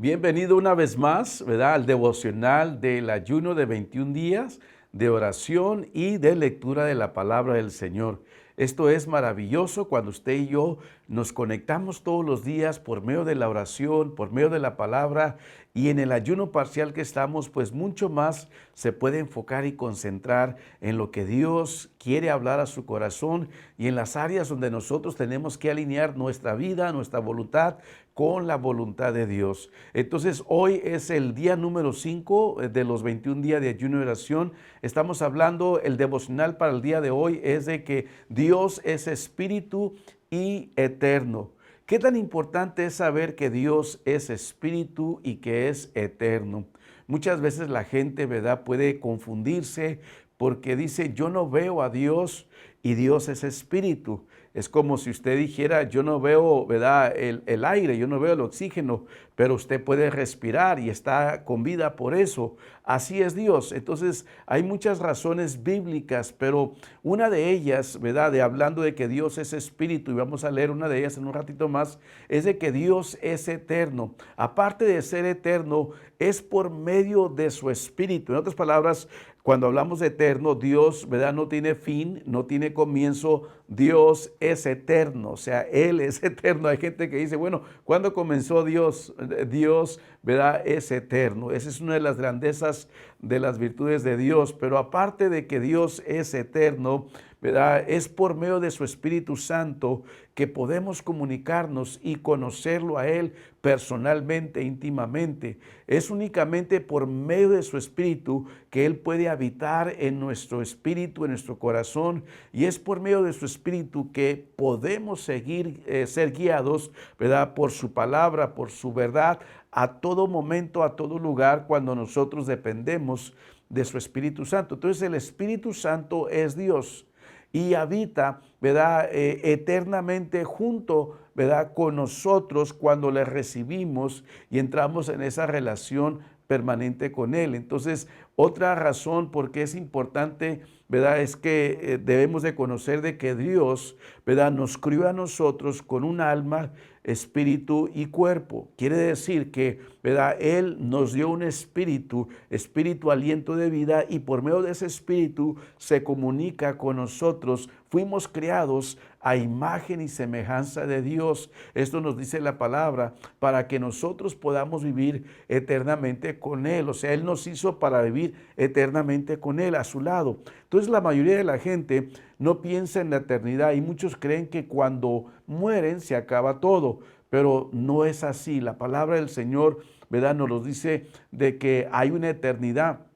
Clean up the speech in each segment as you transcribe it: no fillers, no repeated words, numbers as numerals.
Bienvenido una vez más, ¿verdad? Al devocional del ayuno de 21 días de oración y de lectura de la palabra del Señor. Esto es maravilloso cuando usted y yo nos conectamos todos los días por medio de la oración, por medio de la palabra, y en el ayuno parcial que estamos, pues mucho más se puede enfocar y concentrar en lo que Dios quiere hablar a su corazón y en las áreas donde nosotros tenemos que alinear nuestra vida, nuestra voluntad con la voluntad de Dios. Entonces hoy es el día número 5 de los 21 días de ayuno y oración. Estamos hablando, el devocional para el día de hoy es de que Dios es espíritu y eterno. ¿Qué tan importante es saber que Dios es espíritu y que es eterno? Muchas veces la gente, ¿verdad?, puede confundirse porque dice, yo no veo a Dios y Dios es espíritu. Es como si usted dijera, yo no veo, ¿verdad?, el aire, yo no veo el oxígeno, pero usted puede respirar y está con vida por eso. Así es Dios. Entonces, hay muchas razones bíblicas, pero una de ellas, ¿verdad?, de hablando de que Dios es espíritu, y vamos a leer una de ellas en un ratito más, es de que Dios es eterno. Aparte de ser eterno, es por medio de su espíritu. En otras palabras, cuando hablamos de eterno, Dios, ¿verdad?, no tiene fin, no tiene comienzo. Dios es eterno, o sea, Él es eterno. Hay gente que dice, bueno, ¿cuándo comenzó Dios? Dios, ¿verdad?, es eterno. Esa es una de las grandezas de las virtudes de Dios. Pero aparte de que Dios es eterno, ¿verdad?, es por medio de su Espíritu Santo que podemos comunicarnos y conocerlo a Él personalmente, íntimamente. Es únicamente por medio de su Espíritu que Él puede habitar en nuestro espíritu, en nuestro corazón, y es por medio de su Espíritu que podemos ser guiados, ¿verdad?, por su palabra, por su verdad, a todo momento, a todo lugar, cuando nosotros dependemos de su Espíritu Santo. Entonces el Espíritu Santo es Dios y habita, ¿verdad?, eternamente junto, ¿verdad?, con nosotros cuando le recibimos y entramos en esa relación permanente con Él. Entonces, otra razón por qué es importante, ¿verdad?, es que debemos de conocer de que Dios, ¿verdad?, nos crió a nosotros con un alma, espíritu y cuerpo. Quiere decir que, ¿verdad?, Él nos dio un espíritu, aliento de vida, y por medio de ese espíritu se comunica con nosotros. Fuimos creados a imagen y semejanza de Dios. Esto nos dice la palabra, para que nosotros podamos vivir eternamente con Él. O sea, Él nos hizo para vivir eternamente con Él, a su lado. Entonces la mayoría de la gente no piensa en la eternidad y muchos creen que cuando mueren se acaba todo, pero no es así. La palabra del Señor, ¿verdad?, nos lo dice de que hay una eternidad.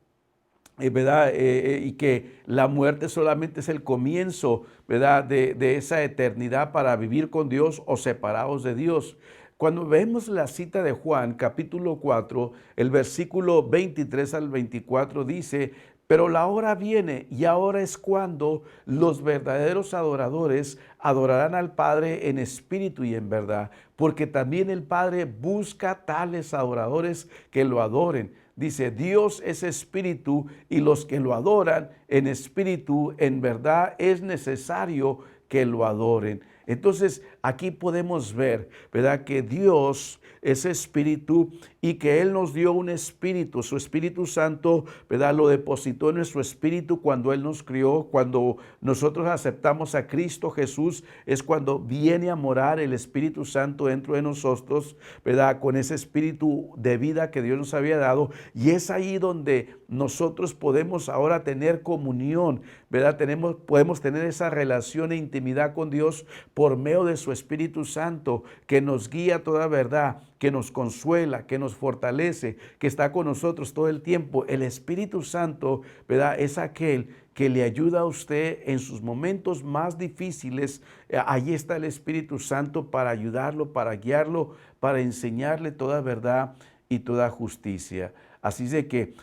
¿Verdad? Y que la muerte solamente es el comienzo, ¿verdad?, de esa eternidad para vivir con Dios o separados de Dios. Cuando vemos la cita de Juan, capítulo 4, el versículo 23 al 24 dice, pero la hora viene y ahora es cuando los verdaderos adoradores adorarán al Padre en espíritu y en verdad, porque también el Padre busca tales adoradores que lo adoren. Dice, Dios es espíritu y los que lo adoran en espíritu, en verdad, es necesario que lo adoren. Entonces, aquí podemos ver, ¿verdad?, que Dios es espíritu y que Él nos dio un espíritu. Su Espíritu Santo, ¿verdad?, lo depositó en nuestro espíritu cuando Él nos crió. Cuando nosotros aceptamos a Cristo Jesús, es cuando viene a morar el Espíritu Santo dentro de nosotros, ¿verdad?, con ese espíritu de vida que Dios nos había dado. Y es ahí donde nosotros podemos ahora tener comunión, ¿verdad? Podemos tener esa relación e intimidad con Dios por medio de su Espíritu Santo, que nos guía a toda verdad, que nos consuela, que nos fortalece, que está con nosotros todo el tiempo. El Espíritu Santo, ¿verdad?, es aquel que le ayuda a usted en sus momentos más difíciles. Ahí está el Espíritu Santo para ayudarlo, para guiarlo, para enseñarle toda verdad y toda justicia. Así de que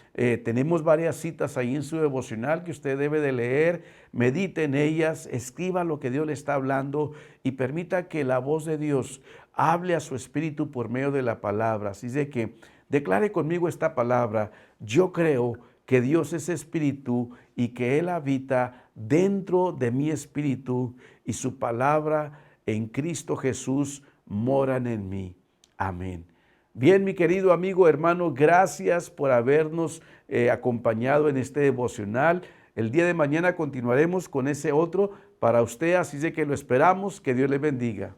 tenemos varias citas ahí en su devocional que usted debe de leer, medite en ellas, escriba lo que Dios le está hablando y permita que la voz de Dios hable a su espíritu por medio de la palabra. Así de que declare conmigo esta palabra: yo creo que Dios es espíritu y que Él habita dentro de mi espíritu y su palabra en Cristo Jesús moran en mí. Amén. Bien, mi querido amigo, hermano, gracias por habernos acompañado en este devocional. El día de mañana continuaremos con ese otro para usted, así de que lo esperamos. Que Dios le bendiga.